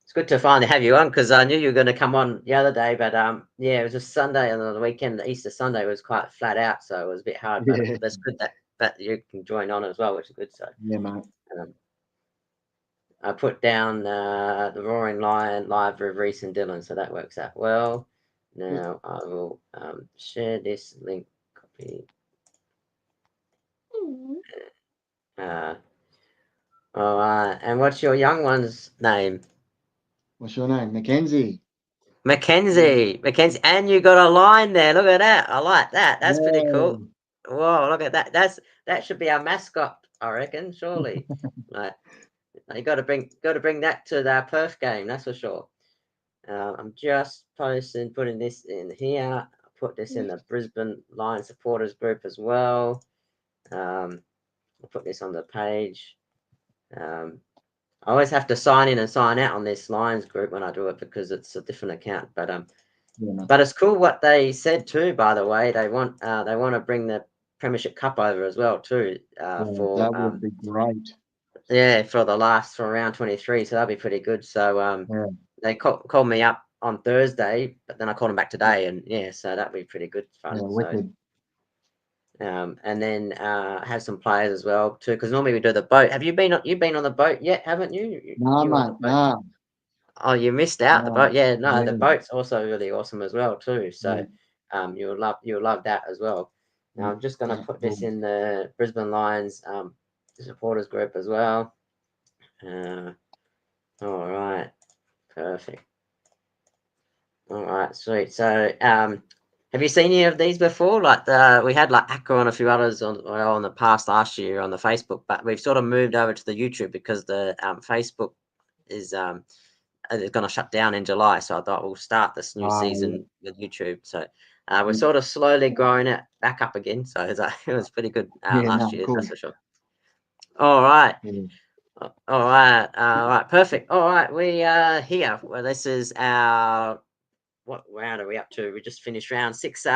it's good to finally have you on because I knew you were going to come on the other day, but yeah, it was just Sunday and on the weekend. Easter Sunday was quite flat out, so it was a bit hard. But Yeah, that's good that you can join on as well, which is good. So yeah, mate. um, I put down the Roaring Lion live with Reece and Dylan, so that works out well. Yep. Now I will share this link. Copy. Uh, all right, and what's your young one's name? What's your name? Mackenzie. Mackenzie, and you got a line there. Look at that. I like that. That's pretty Yeah. cool. Whoa, look at that. That should be our mascot, I reckon. Surely, like you got to bring that to the Perth game. That's for sure. I'm just putting this in here. I'll put this in the Brisbane Lions supporters group as well. I'll put this on the page. Um, I always have to sign in and sign out on this Lions group when I do it because it's a different account. Yeah, mate. But it's cool what they said too. By the way, they want to bring the Premiership Cup over as well too. Yeah, that would be great. Yeah, for round 23. So that'll be pretty good. So Yeah, they called me up on Thursday, but then I called them back today, and yeah, so that'd be pretty good yeah, fun. So wicked. and then have some players as well too, because normally we do the boat. You've been on the boat yet, haven't you? Nah, You were on the mate, boat. nah, Oh, you missed out the nah. boat. Yeah, no, the Yeah, boat's also really awesome as well too. yeah, So you'll love that as well. Now yeah, I'm just gonna yeah, put this cool. in the Brisbane Lions supporters group as well. Uh, all right, perfect. All right, sweet. So have you seen any of these before? Like we had like Akka and a few others on the past last year on the Facebook, but we've sort of moved over to the YouTube because the Facebook is going to shut down in July. So I thought we'll start this new Ah, season with YouTube. So we're yeah, sort of slowly growing it back up again. So it was pretty good yeah, last nah, year, cool. that's for sure. All right. Yeah, All right, perfect. All right, we are here. Well, this is our what round are we up to? We just finished round 6.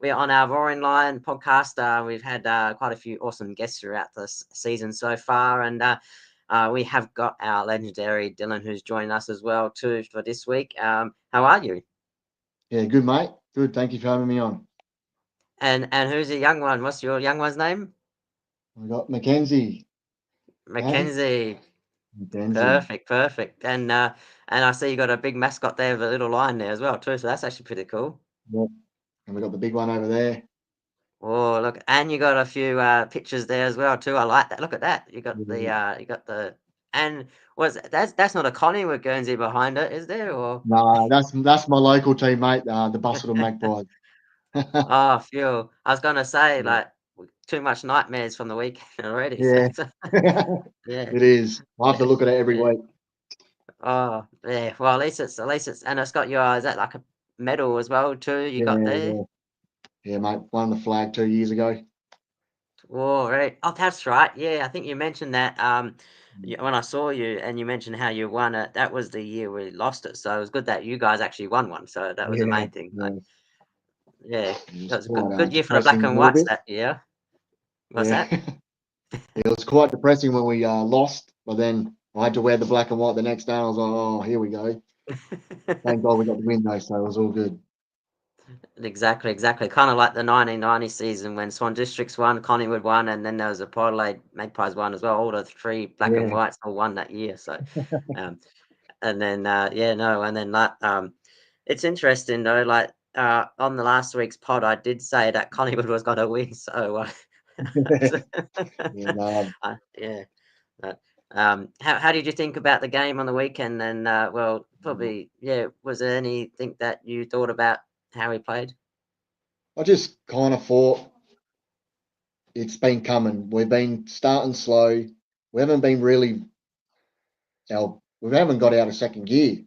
We're on our Roaring Lion podcast. We've had quite a few awesome guests throughout this season so far, and we have got our legendary Dylan who's joining us as well too for this week. How are you? yeah, good, mate. Good. Thank you for having me on. And who's the young one? What's your young one's name? We got Mackenzie. Hey, Mackenzie. Mackenzie. Perfect. And I see you got a big mascot there with a little lion there as well too. So that's actually pretty cool. Yep. And we got the big one over there. Oh, look, and you got a few pictures there as well too. I like that. Look at that. You got the and was that's not a Collingwood Guernsey behind it, is there? Or Nah, that's my local team, mate. The Busselton Magpies. oh, phew. I was gonna say Yeah. like too much nightmares from the weekend already. So Yeah. yeah, It is. I have to look at it every yeah. week. Oh, yeah. Well, at least it's and it's got your is that like a medal as well too? You Yeah, got there. yeah. Yeah, mate. Won the flag 2 years ago. Oh, right. Oh, that's right. Yeah, I think you mentioned that Mm. when I saw you and you mentioned how you won it. That was the year we lost it. So it was good that you guys actually won one. So that was the Yeah, main thing. Like, yeah. yeah, It was that was a quite good year for the black depressing a and little whites bit. that year. What's Yeah. that? It was quite depressing when we lost, but then I had to wear the black and white the next day. And I was like, oh, here we go. Thank God we got the win though, so it was all good. Exactly. Kind of like the 1990 season when Swan Districts won, Collingwood won, and then there was a Port Adelaide Magpies won as well. All the three black and Yeah, whites all won that year. So, um, and then yeah, no, and then like it's interesting though. Like on the last week's pod, I did say that Collingwood was going to win. So, yeah, no, yeah. But, how did you think about the game on the weekend? And well, probably yeah. Was there anything that you thought about how he played? I just kind of thought it's been coming. We've been starting slow. We haven't been really we haven't got out of second gear,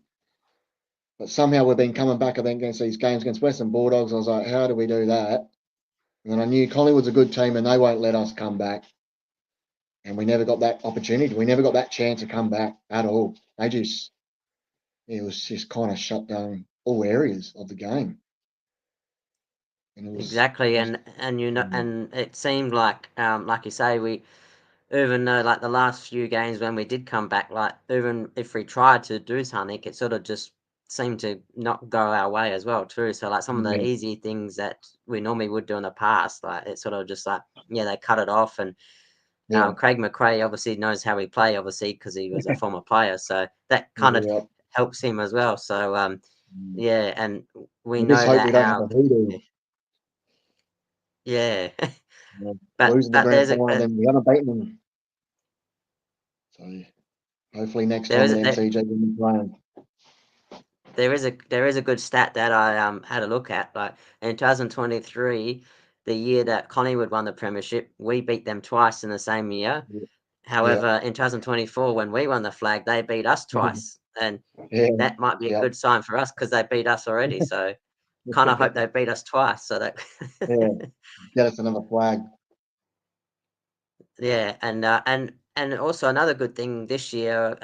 but somehow we've been coming back. I think against these games against Western Bulldogs, I was like, how do we do that? And then I knew Collingwood's a good team, and they won't let us come back. And we never got that opportunity. We never got that chance to come back at all. It was just kind of shut down all areas of the game, and it was Exactly, just and you know, and it seemed like you say, we even though like the last few games when we did come back, like even if we tried to do something, it sort of just seemed to not go our way as well too. So like some of the Yeah, easy things that we normally would do in the past, like it sort of just like they cut it off. And yeah, Craig McRae obviously knows how we play, obviously because he was a former player, so that kind of yeah. helps him as well. So Mm. yeah, and we I just know hope we that don't have a our hoodoo. yeah, You know, but losing the grand there's final, then we haven't beaten them. So hopefully next there time is at a, there, MCG we'll be playing. there is a good stat that I had a look at. Like in 2023, the year that Collingwood won the premiership, we beat them twice in the same year. Yeah, However, in 2024, when we won the flag, they beat us twice, and yeah, that might be a yeah, good sign for us because they beat us already. So kind of hope they beat us twice. So that yeah. Get us another flag. yeah, and also another good thing this year,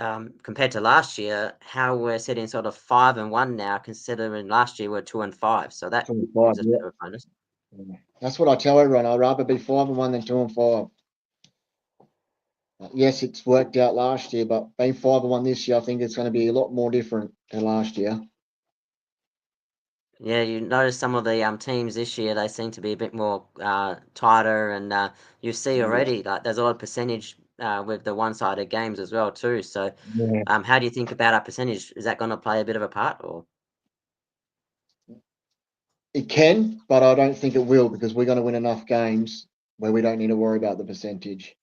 compared to last year, how we're sitting sort of 5-1 now, considering last year we're 2-5. So that 25, gives us a yeah. bit of a bonus. Yeah. That's what I tell everyone. I'd rather be 5-1 than 2-5. Yes, it's worked out last year, but being 5-1 this year, I think it's going to be a lot more different than last year. Yeah, you notice some of the teams this year they seem to be a bit more tighter, and you see Yeah, already like there's a lot of percentage with the one-sided games as well too. So, yeah. how do you think about our percentage? Is that going to play a bit of a part, or? It can, but I don't think it will because we're going to win enough games where we don't need to worry about the percentage.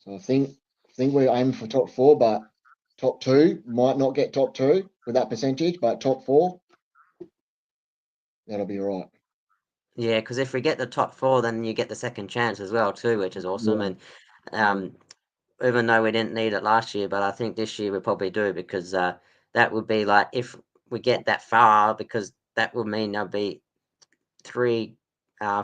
So I think we're aiming for top four, but top two might not get top two with that percentage, but top four, that'll be all right. Yeah, because if we get the top four, then you get the second chance as well too, which is awesome. Yeah, And yeah, um, even though we didn't need it last year, but I think this year we probably do because that would be like if we get that far, because that would mean there'll be three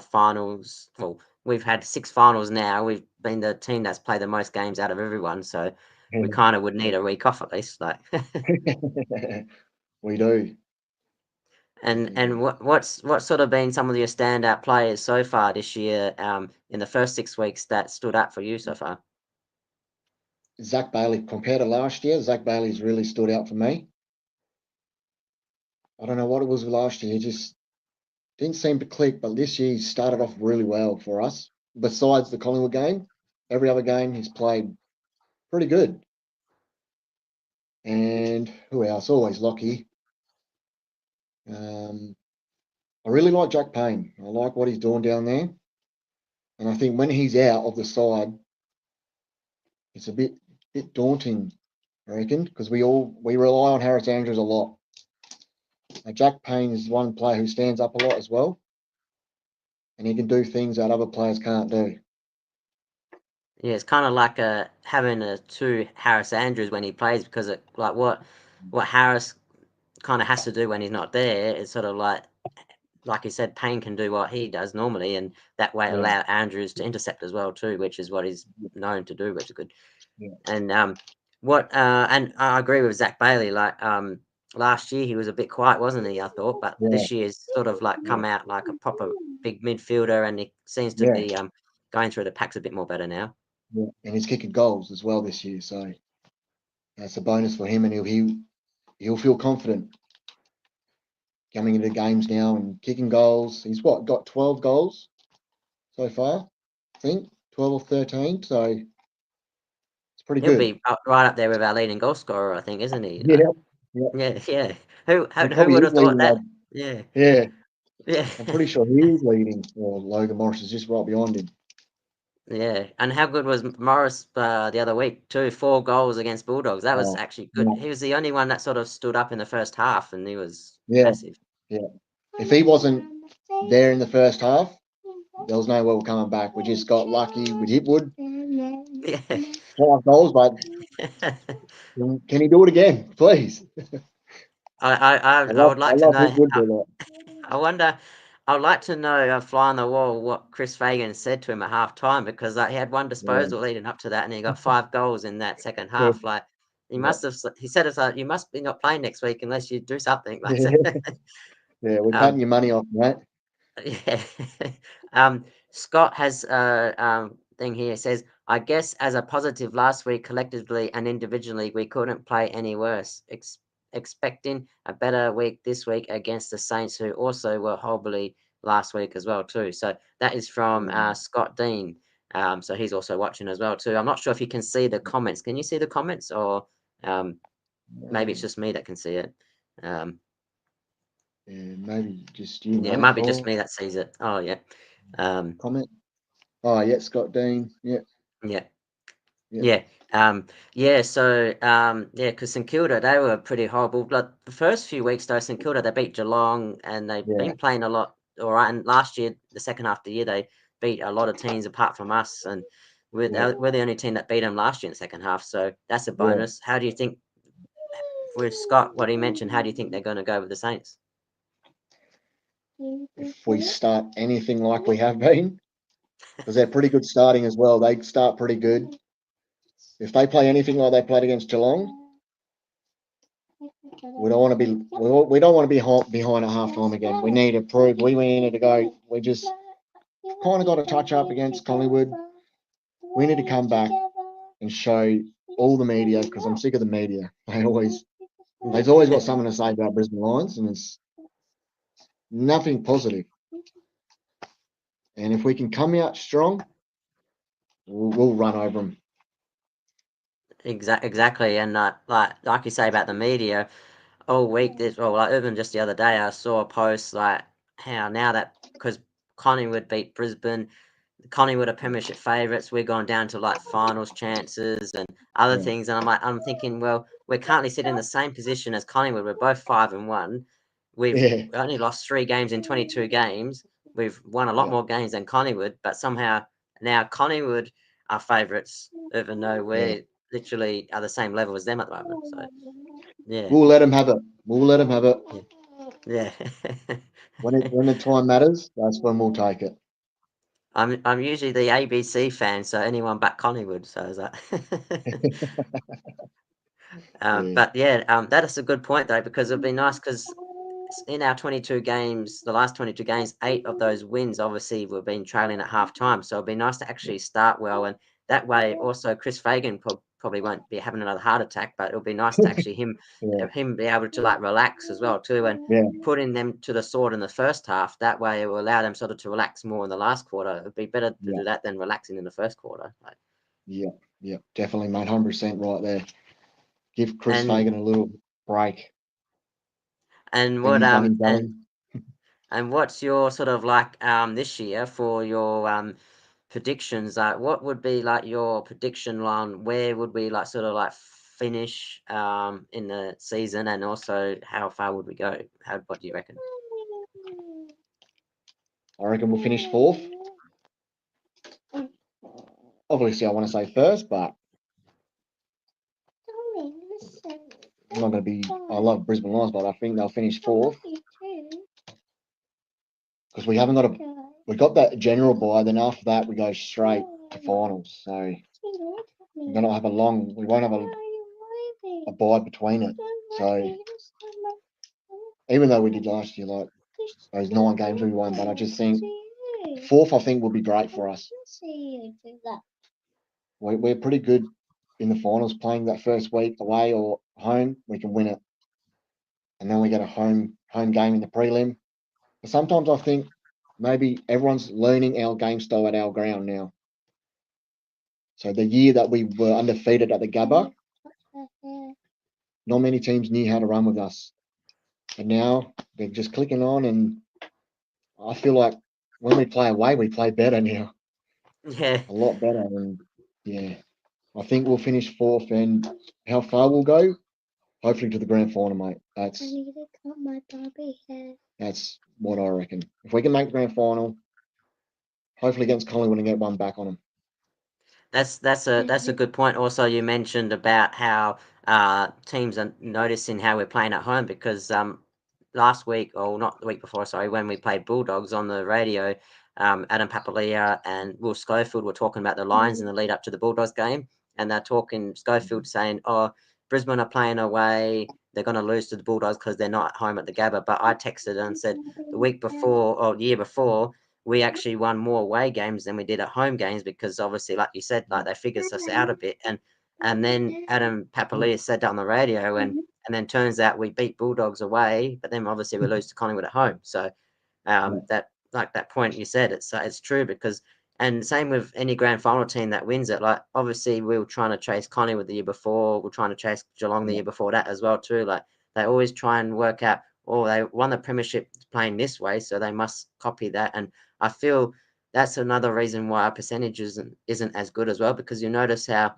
finals. Well, we've had six finals now. We've been the team that's played the most games out of everyone, so we kind of would need a week off at least. Like, yeah. We do. We and do. and what's sort of been some of your standout players so far this year? In the first 6 weeks that stood out for you so far. Zach Bailey, compared to last year, Zach Bailey's really stood out for me. I don't know what it was last year. He just didn't seem to click, but this year he started off really well for us. Besides the Collingwood game, every other game he's played pretty good. And who else? Always Lockie. Um, I really like Jack Payne. I like what he's doing down there. And I think when he's out of the side, it's a bit daunting, I reckon, because we rely on Harris Andrews a lot. Now, Jack Payne is one player who stands up a lot as well, and he can do things that other players can't do. Yeah, it's kind of like having a two Harris Andrews when he plays because it like what Harris kind of has to do when he's not there. It's sort of like you said, Payne can do what he does normally, and that way Yeah, allow Andrews to intercept as well too, which is what he's known to do, which is good. yeah, And and I agree with Zach Bailey. Like last year he was a bit quiet, wasn't he? I thought, but yeah, this year's sort of like yeah, come out like a proper big midfielder, and he seems to yeah, be going through the packs a bit more better now. yeah. And he's kicking goals as well this year, so that's a bonus for him, and he'll feel confident coming into games now and kicking goals. He's got 12 goals so far, I think 12 or 13, so it's pretty He'll good. be right up there with our leading goal scorer, I think, isn't he? Yeah, yeah. Yeah, yeah. He Who probably would is have thought leading. that? Yeah, Yeah, yeah, I'm pretty sure he is leading. Or Logan Morris is just right behind him. yeah. And how good was Morris the other week too? 4 goals against Bulldogs. That was Oh, actually good. yeah, He was the only one that sort of stood up in the first half, and he was yeah, massive. yeah. If he wasn't there in the first half, there was no way we're coming back. We just got lucky with Hipwood. Yeah. 5 goals, but can he do it again, please? I would I like to love know. Hipwood for I wonder. I'd like to know, fly on the wall, what Chris Fagan said to him at half time because he had one that. disposal leading up to that, and he got 5 goals in that second Yeah, half. Like he yeah, must have. He said, "It's like you must be not playing next week unless you do something." Like, yeah, yeah. We're cutting um, your money off, mate. yeah. Scott has thing here. It says, I guess as a positive last week, collectively and individually, we couldn't play any worse. Expecting a better week this week against the Saints, who also were horribly last week as well too. So that is from Scott Dean. So he's also watching as well too. I'm not sure if you can see the comments. Can you see the comments, or maybe it's just me that can see it? Yeah, maybe just you. Yeah, it Mate. might be just me that sees it. Oh yeah. Comment. Oh yeah, Scott Dean. Yeah. Yeah. Yeah. Yeah. So because St Kilda, they were pretty horrible. Like the first few weeks though, St Kilda, they beat Geelong and they've Yeah. been playing a lot all right. And last year, the second half of the year, they beat a lot of teams apart from us, and we're the only team that beat them last year in the second half. So that's a bonus. How do you think with Scott, what he mentioned, how do you think they're going to go with the Saints? If we start anything like we have been, because they're pretty good starting as well. They start pretty good. If they play anything like they played against Geelong, we don't want to be behind at halftime again. We need to prove. We need to go. We just kind of got to touch up against Collingwood. We need to come back and show all the media, because I'm sick of the media. There's always got something to say about Brisbane Lions, and it's nothing positive. And if we can come out strong, we'll run over them. Exactly, and like you say about the media, all week like even just the other day, I saw a post like how now that because Collingwood beat Brisbane, Collingwood are premiership favourites, we're going down to like finals chances and other things, and I'm thinking, well, we're currently sitting in the same position as Collingwood. We're both 5-1. We've only lost 3 games in 22 games. We've won a lot more games than Collingwood, but somehow now Collingwood are favourites, even though we're literally at the same level as them at the moment. So yeah, we'll let them have it. We'll let them have it. Yeah. When the time matters, that's when we'll take it. I'm usually the ABC fan, so anyone but Collingwood. So is that? But that is a good point though, because it'd be nice because in our 22 games, the last 22 games, 8 of those wins obviously we've been trailing at half time. So it'd be nice to actually start well, and that way also Chris Fagan probably won't be having another heart attack, but it'll be nice to actually him be able to like relax as well too, and putting them to the sword in the first half. That way it will allow them sort of to relax more in the last quarter. It'd be better to do that than relaxing in the first quarter. Yeah, definitely, mate. 100% right there. Give Chris Fagan a little break. And what and what's your sort of like this year for your predictions? Like what would be like your prediction on where would we like sort of like finish in the season, and also how far would we go? What do you reckon? I reckon we'll finish 4th. Obviously, I want to say first, but I'm not going to be. I love Brisbane Lions, but I think they'll finish 4th because we haven't got we got that general bye. Then after that, we go straight to finals. So we're going to have we won't have a bye between it. So even though we did last year, like those 9 games we won, but I just think 4th, I think, will be great for us. We're pretty good in the finals, playing that first week away or home, we can win it. And then we get a home game in the prelim. But sometimes I think maybe everyone's learning our game style at our ground now. So the year that we were undefeated at the Gabba, not many teams knew how to run with us. And now they're just clicking on, and I feel like when we play away, we play better now. Yeah. A lot better. And I think we'll finish 4th, and how far we'll go, hopefully to the grand final, mate. That's what I reckon. If we can make the grand final, hopefully against Collingwood and get one back on them. That's a good point. Also, you mentioned about how teams are noticing how we're playing at home, because last week, or not the week before, sorry, when we played Bulldogs on the radio, Adam Papalia and Will Schofield were talking about the Lions in the lead up to the Bulldogs game, and they're talking Schofield saying, "Oh, Brisbane are playing away. They're going to lose to the Bulldogs because they're not at home at the Gabba." But I texted and said the week before or the year before, we actually won more away games than we did at home games because obviously, like you said, like they figured us out a bit. And then Adam Papalia said that on the radio, and then turns out we beat Bulldogs away, but then obviously we lose to Collingwood at home. So that, like that point you said, it's true because. And same with any grand final team that wins it. Like obviously we were trying to chase Collingwood the year before. We're trying to chase Geelong the year before that as well too. Like they always try and work out, oh, they won the premiership playing this way, so they must copy that. And I feel that's another reason why our percentage isn't as good as well, because you notice how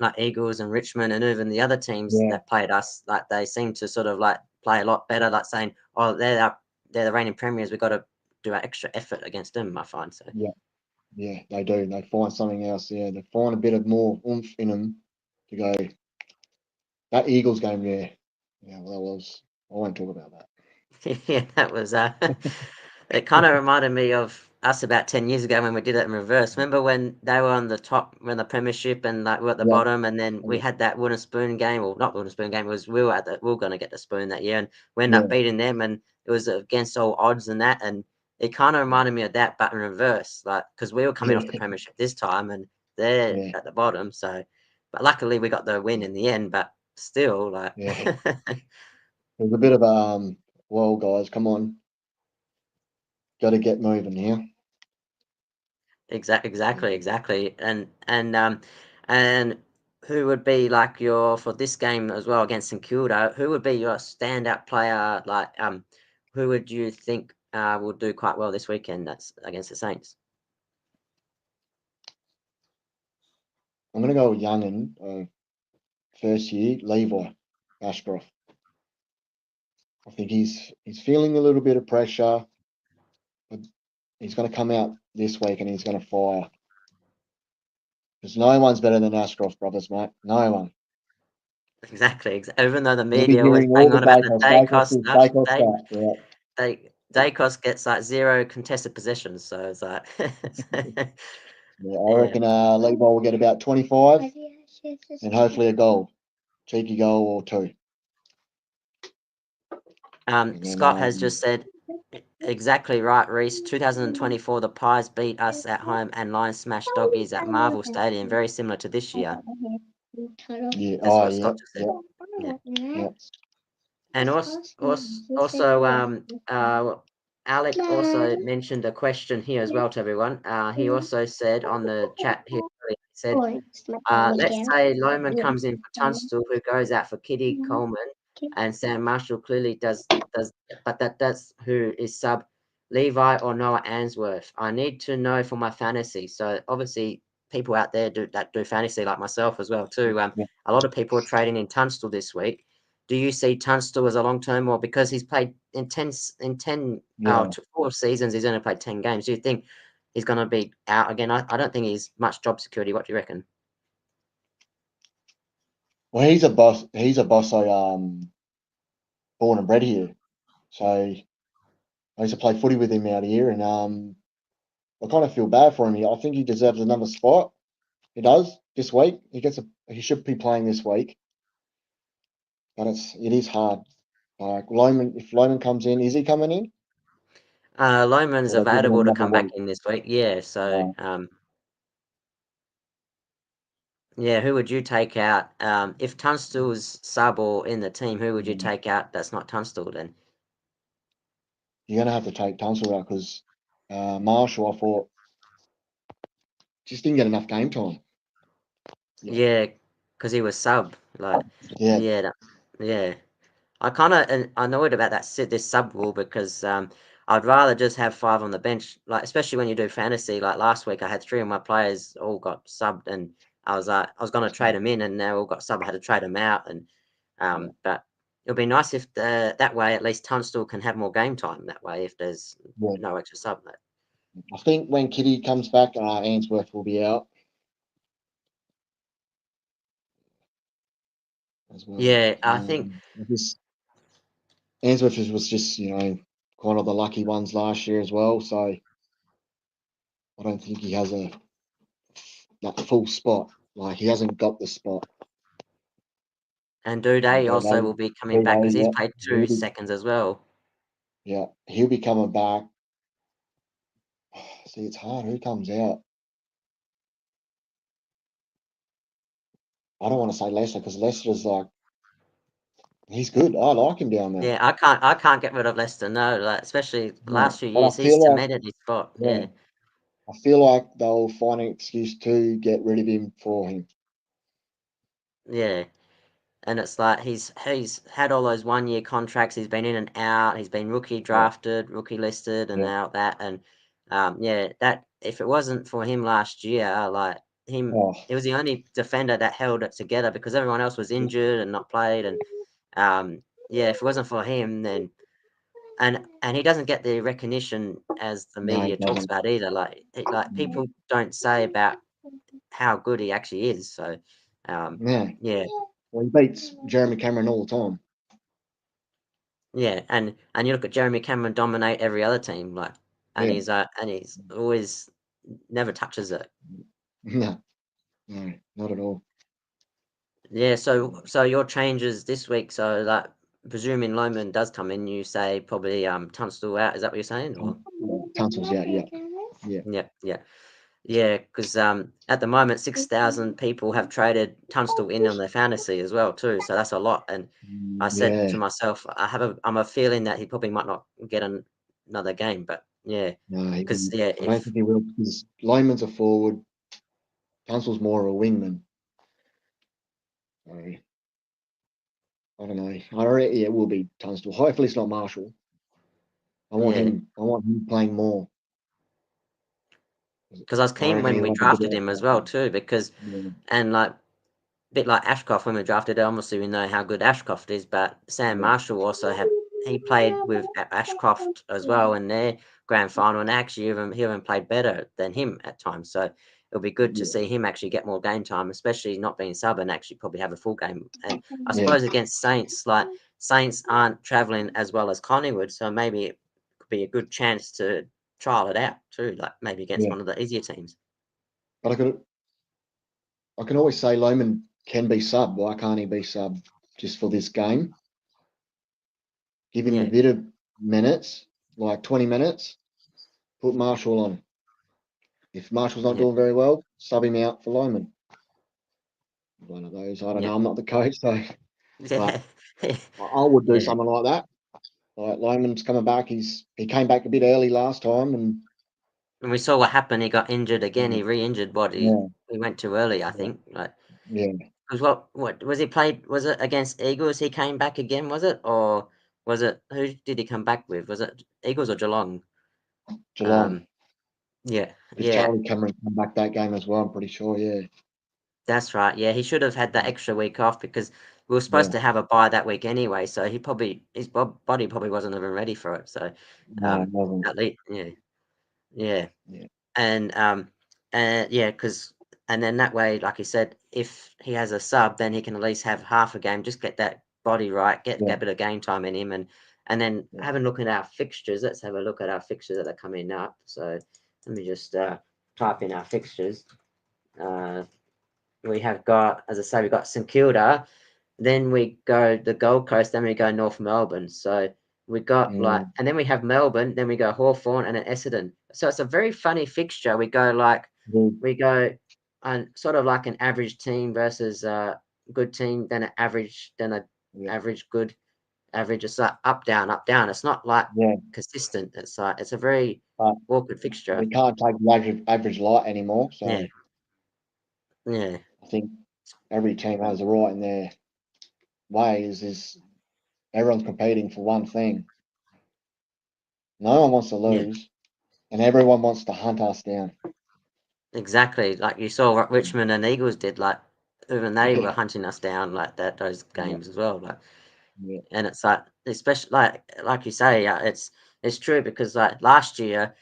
like Eagles and Richmond and even the other teams that played us, like they seem to sort of like play a lot better, like saying, oh, they're the reigning premiers, we've got to do an extra effort against them, I find. So yeah, they do. They find something else. Yeah, they find a bit of more oomph in them to go. That Eagles game, yeah, well, that was. I won't talk about that. yeah, that was it kind of reminded me of us about 10 years ago when we did it in reverse. Remember when they were on the top, when the premiership, and like we're at the bottom, and then we had that wooden spoon game, or not wooden spoon game, it was we were going to get the spoon that year, and we ended up beating them, and it was against all odds and that, and it kind of reminded me of that, but in reverse, like because we were coming off the premiership this time, and they're at the bottom. So, but luckily we got the win in the end, but still, like. There's a bit of well, guys, come on, got to get moving here. Exactly. And who would be like your for this game as well against St Kilda? Who would be your standout player? Like who would you think will do quite well this weekend? That's against the Saints. I'm gonna go with youngin, first year, Levi Ashcroft. I think he's feeling a little bit of pressure, but he's going to come out this week and he's going to fire. Because no one's better than Ashcroft brothers, mate. No one. Exactly. Even though the You'll be media always hearing all bang the on about the Dacos stuff, stat. Dacos gets like 0 contested possessions, so it's like. Yeah, I reckon Levi will get about 25 and hopefully a goal, cheeky goal or two. Scott has just said exactly right, Reece. 2024, the Pies beat us at home and Lions smashed Doggies at Marvel Stadium, very similar to this year. Yeah, that's what Scott just said. Yeah. And Alec also mentioned a question here as well to everyone. He also said on the chat here, he said, let's say Loman comes in for Tunstall, who goes out for Kitty Coleman, and Sam Marshall clearly does, but that's who is sub, Levi or Noah Answorth. I need to know for my fantasy. So obviously people out there do fantasy like myself as well too. A lot of people are trading in Tunstall this week. Do you see Tunstall as a long term, or because he's played in 4 seasons, he's only played 10 games? Do you think he's going to be out again? I don't think he's much job security. What do you reckon? Well, he's a boss. He's a boss. Born and bred here, so I used to play footy with him out here, and I kind of feel bad for him. I think he deserves another spot. He does this week. He should be playing this week, but it is hard. Like Loman, if Loman comes in, is he coming in? Loman's available to come back in this week. Yeah, so yeah, who would you take out? If Tunstall's sub or in the team, who would you take out that's not Tunstall then? You're going to have to take Tunstall out because Marshall, I thought, just didn't get enough game time. Yeah, because he was sub. Like, yeah. I kind of annoyed about this sub rule because I'd rather just have 5 on the bench, like especially when you do fantasy. Like last week, I had 3 of my players all got subbed, and I was going to trade them in, and they all got subbed. I had to trade them out, and but it'll be nice if that way at least Tunstall can have more game time. That way, if there's no extra sub. I think when Kitty comes back, Answorth will be out as well. Yeah, I think Answorth was just kind of the lucky ones last year as well. So I don't think he has that full spot. Like he hasn't got the spot. And Duday also will be coming back because he's played 2 seconds as well. Yeah, he'll be coming back. See, it's hard. Who comes out? I don't want to say Leicester because Leicester's like he's good. I like him down there. Yeah, I can't get rid of Leicester. No, like especially Yeah. last few But I years, he's feel like cemented his spot. yeah, Yeah, I feel like they'll find an excuse to get rid of him for him. yeah. And it's like he's had all those 1 year contracts. He's been in and out. He's been rookie Yeah, drafted, rookie listed, and yeah. out that. And yeah, that if it wasn't for him last year, like Oh, he was the only defender that held it together because everyone else was injured and not played. And yeah, if it wasn't for him, then and he doesn't get the recognition as the no, he media talks doesn't. about either. Like No. people don't say about how good he actually is. So Yeah. yeah. Well, he beats Jeremy Cameron all the time. Yeah, and you look at Jeremy Cameron dominate every other team, like, Yeah. and he's always never touches it. No, no, not at all. Yeah, so your changes this week, so like presuming Loman does come in, you say probably Tunstall out. Is that what you're saying? Or Tunsil's out. Yeah. Yeah. yeah, yeah, because at the moment 6,000 people have traded Tunstall in on their fantasy as well too, so that's a lot. And I said Yeah. to myself, I'm a feeling that he probably might not get another game, but yeah, No, he because wouldn't. yeah, I don't if think he will because Lyman's a forward. Tunsil's more of a wingman. So, I don't know. Yeah, it will be Tunstall. Hopefully, it's not Marshall. I want yeah. him. I want him playing more. Because I was I keen reckon when he'll we have a good drafted him as well outcome. too, because Yeah. and like a bit like Ashcroft when we drafted him, obviously we know how good Ashcroft is, but Sam Yeah. Marshall also had he played with Ashcroft as well in their grand final, and actually he even played better than him at times. So it'll be good to Yeah. see him actually get more game time, especially not being sub and actually probably have a full game. And I Yeah. suppose against Saints, like Saints aren't traveling as well as Collingwood, so maybe it could be a good chance to trial it out too, like maybe against Yeah. one of the easier teams. But I can always say Loman can be sub. Why can't he be sub just for this game? Give him a Yeah. bit of minutes, like 20 minutes. Put Marshall on. If Marshall's not Yeah, doing very well, sub him out for Loman. One of those. I don't yeah, know. I'm not the coach, so but yeah, I would do yeah. something like that. Like Loman's coming back. He came back a bit early last time, and And we saw what happened. He got injured again. yeah, He re-injured what yeah, he went too early. I yeah, think. Like, yeah. because what was he played? Was it against Eagles? He came back again. Was it or was it who did he come back with? Was it Eagles or Geelong? Geelong. Um, yeah, Because yeah, Charlie Cameron come back that game as well. I'm pretty sure. Yeah, that's right. Yeah, he should have had that extra week off because we were supposed yeah. to have a bye that week anyway. So he probably his body probably wasn't even ready for it. So, No, it wasn't. at least yeah, yeah. Yeah, And yeah, because and then that way, like you said, if he has a sub, then he can at least have half a game, just get that body right, get yeah, a bit of game time in him, and then yeah. have a look at our fixtures. Let's have a look at our fixtures that are coming up. So let me just type in our fixtures. Uh, we have got, as I say, we've got St Kilda, then we go the Gold Coast, then we go North Melbourne. So we got like, Mm, and then we have Melbourne, then we go Hawthorn and then Essendon. So it's a very funny fixture. We go like, yeah, we go on sort of like an average team versus a good team, then an average, then a yeah, average good, average. It's like up down, up down. It's not like yeah. consistent. It's like it's a very But awkward fixture. we can't take the average light anymore. Yeah, So yeah, I think every team has a right in their ways. Is everyone's competing for one thing. No one wants to yeah. lose, and everyone wants to hunt us down. Exactly, like you saw what Richmond and Eagles did, like even they were Yeah, hunting us down like that those yeah, games as well. Like, yeah, and it's like, especially like you say, it's true because like last year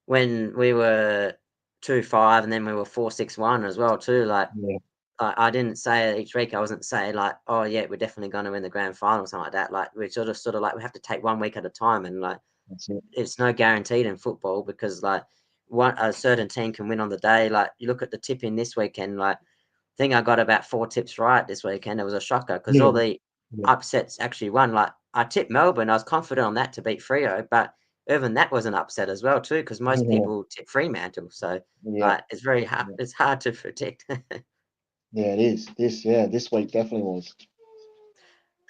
when we were 2-5 and then we were 4-6-1 as well too. Like yeah. I didn't say each week I wasn't saying like, oh yeah, we're definitely going to win the grand final or something like that. Like we sort of like we have to take 1 week at a time and like That's it. it's no guaranteed in football because like one a certain team can win on the day. Like you look at the tipping this weekend, like I think I got about 4 tips right this weekend. It was a shocker because Yeah, all the yeah, upsets actually won. Like I tipped Melbourne, I was confident on that to beat Freo, but even that was an upset as well too, because most Yeah, people tip Fremantle. So yeah, it's very hard. yeah, It's hard to predict. yeah, it is. This week definitely was.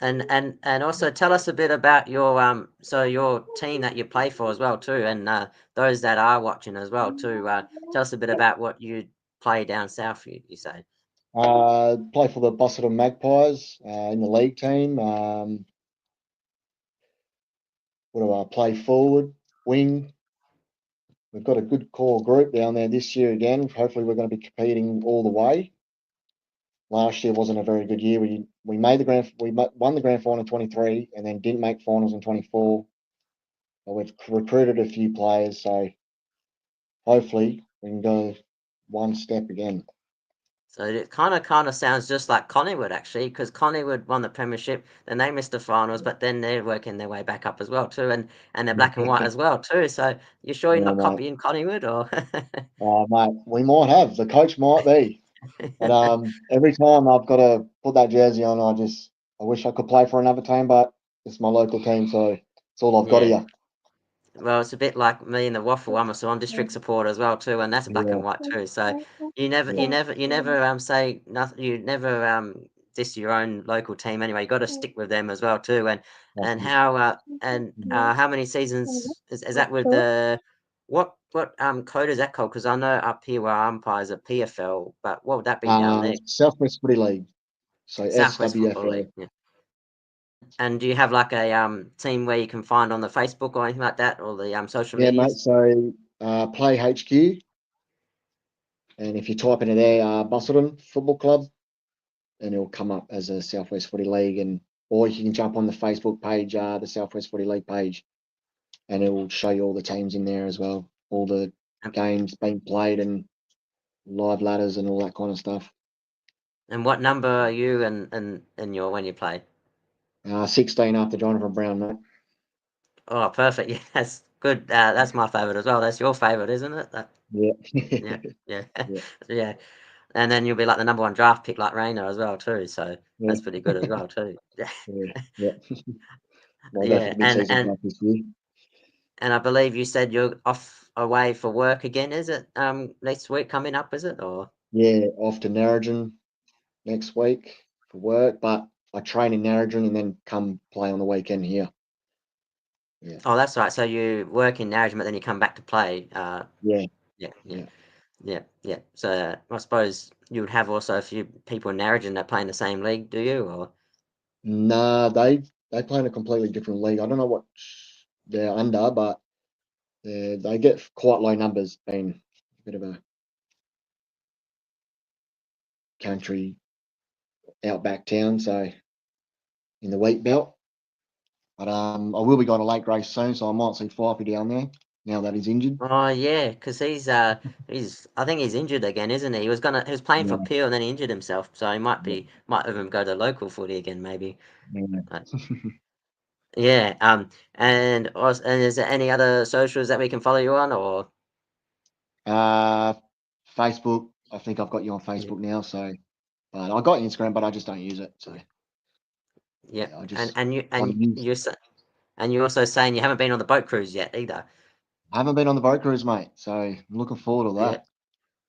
And also tell us a bit about your so your team that you play for as well too, and those that are watching as well too. Tell us a bit about what you play down south. You say. Play for the Busselton Magpies in the league team. What do I play forward, wing? We've got a good core group down there this year again. Hopefully, we're going to be competing all the way. Last year wasn't a very good year. We made won the grand final in 23, and then didn't make finals in 24. But we've recruited a few players, so hopefully we can go one step again. So it kind of sounds just like Collingwood actually, because Collingwood won the premiership, then they missed the finals, but then they're working their way back up as well too, and they're black and white as well too. So you sure you're Yeah, not mate. copying Collingwood or? Mate, we might have. The coach might be. But every time I've got to put that jersey on, I wish I could play for another team, but it's my local team, so it's all I've got Yeah. here. Well, it's a bit like me and the Waffle. I'm district supporter as well too, and that's black Yeah, and white too. So yeah, you never say nothing. You never diss your own local team anyway. You got to stick with them as well too. that's it. And how many seasons is that with the what code is that called? Because I know up here where I umpire is a PFL, but what would that be down there? Southwest Footy League, so Southwest Football League. SWFL. Yeah. And do you have like a team where you can find on the Facebook or anything like that, or the social Yeah, mate. medias? So play HQ, and if you type into there, Busselton Football Club, and it'll come up as a Southwest Footy League, and or you can jump on the Facebook page, the Southwest Footy League page, and it will show you all the teams in there as well, all the games being played, and live ladders and all that kind of stuff. And what number are you and your when you play? 16 after Jonathan Brown, mate. Oh, perfect. Yeah, that's good. That's my favorite as well. That's your favorite, isn't it? Yeah. Yeah, yeah, Yeah. yeah. And then you'll be like the number one draft pick, like Rayner as well too. So Yeah. that's pretty good as well too. Yeah, Yeah. Yeah. Might go for yeah. the mid-season draft this year. And I believe you said you're off away for work again. Is it next week coming up? Is it or? Yeah, off to Narrabeen next week for work, but I train in Narrabeen and then come play on the weekend here. Yeah. Oh, that's right. So you work in management, then you come back to play. Yeah. Yeah, yeah. Yeah. Yeah. So I suppose you would have also a few people in Narrabeen that play in the same league, do you? Or Nah, they play in a completely different league. I don't know what they're under, but they get quite low numbers, being a bit of a country outback town, so in the wheat belt. But I will be going to Lake Race soon, so I might see Fifey down there now that he's injured. oh yeah, because he's I think he's injured again, isn't he? He was playing for Yeah, Peel and then he injured himself, so he yeah, might even go to local footy again maybe. yeah. Uh, yeah. And is there any other socials that we can follow you on or? Uh, Facebook. I think I've got you on Yeah. Facebook now, so but I got Instagram, but I just don't use it. So Yeah. yeah, I And just and you kind of use. and you're also saying you haven't been on the boat cruise yet either. I haven't been on the boat cruise, mate, so I'm looking forward to Yeah. that.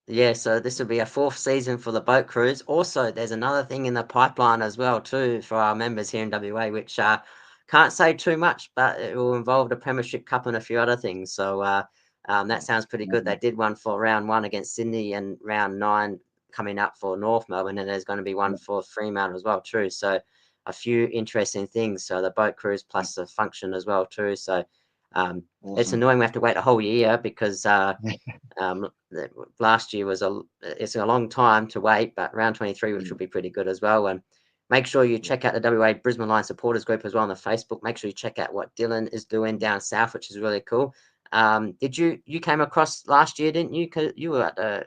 Yeah, so this will be a fourth season for the boat cruise. Also, there's another thing in the pipeline as well too for our members here in WA, which can't say too much, but it will involve the Premiership Cup and a few other things. So that sounds pretty good. They did one for round one against Sydney and round nine coming up for North Melbourne, and there's going to be one Yeah, for Fremantle as well too. So a few interesting things. So the boat cruise plus the function as well too. So it's awesome. annoying we have to wait a whole year because um, last year it's a long time to wait, but round 23 which will be pretty good as well. And make sure you check out the WA Brisbane Lions supporters group as well on the Facebook. Make sure you check out what Dylan is doing down south, which is really cool. Did you came across last year, didn't you? 'Cause you were at the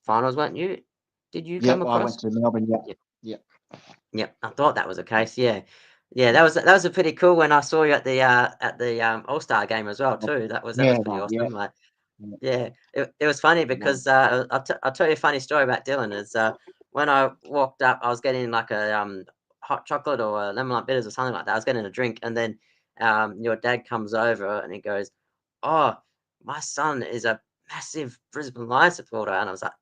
finals, weren't you? Did you come Yep, I across? went to Melbourne. Yeah, Yeah, yeah, yeah. I thought that was the case. Yeah, yeah. That was a pretty cool when I saw you at the All Star game as well too. That was yeah, pretty mate, yeah. awesome. Like. Yeah, Yeah, it was funny no, because I'll tell you a funny story about Dylan. Is when I walked up, I was getting like a hot chocolate or a lemon lime bitters or something like that. I was getting a drink, and then your dad comes over and he goes, "Oh, my son is a massive Brisbane Lions supporter," and I was like,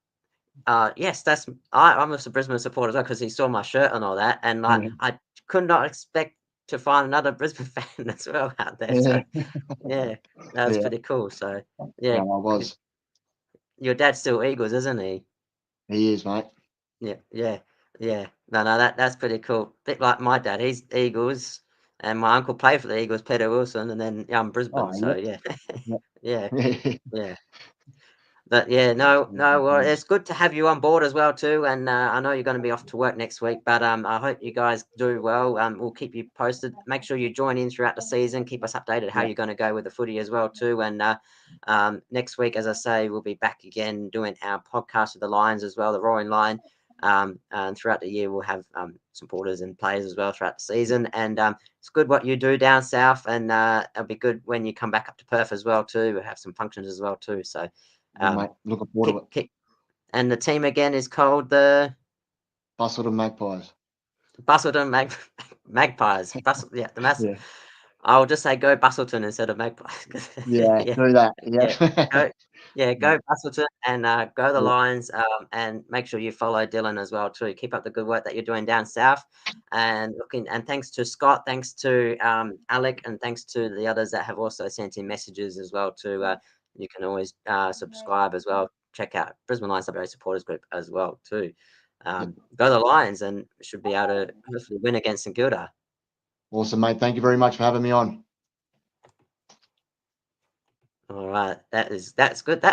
yes, I'm a Brisbane supporter as well because he saw my shirt and all that, and like Yeah. I could not expect to find another Brisbane fan as well out there. So yeah, that was Yeah. pretty cool. So Yeah, yeah, I was. your dad's still Eagles, isn't he? He is, mate. Yeah, yeah, yeah. No, that's pretty cool. Bit like my dad, he's Eagles, and my uncle played for the Eagles, Peter Wilson, and then I'm Brisbane. Oh, So yep. yeah, Yep. yeah, Yeah. yeah. But yeah, no. Well, it's good to have you on board as well too. And I know you're going to be off to work next week, but I hope you guys do well. We'll keep you posted. Make sure you join in throughout the season. Keep us updated how Yeah. you're going to go with the footy as well too. And next week, as I say, we'll be back again doing our podcast with the Lions as well, the Roaring Lion. And throughout the year, we'll have supporters and players as well throughout the season. And it's good what you do down south, and it'll be good when you come back up to Perth as well too. We'll have some functions as well too. So. Yeah, mate. Looking forward to it. And the team again is called the Busselton Magpies. Bustleton Magpies. Yeah, Yeah. I'll just say go Bustleton instead of Magpies. Yeah, yeah, do that. yeah, Yeah. go Bustleton and go the Yeah. Lions. And make sure you follow Dylan as well too. Keep up the good work that you're doing down south. And thanks to Scott, thanks to Alec, and thanks to the others that have also sent in messages as well too. You can always subscribe as well. Check out Brisbane Lions WA supporters group as well too. Yep. Go the Lions and should be able to hopefully win against St Kilda. Awesome, mate. Thank you very much for having me on. All right, that's good. That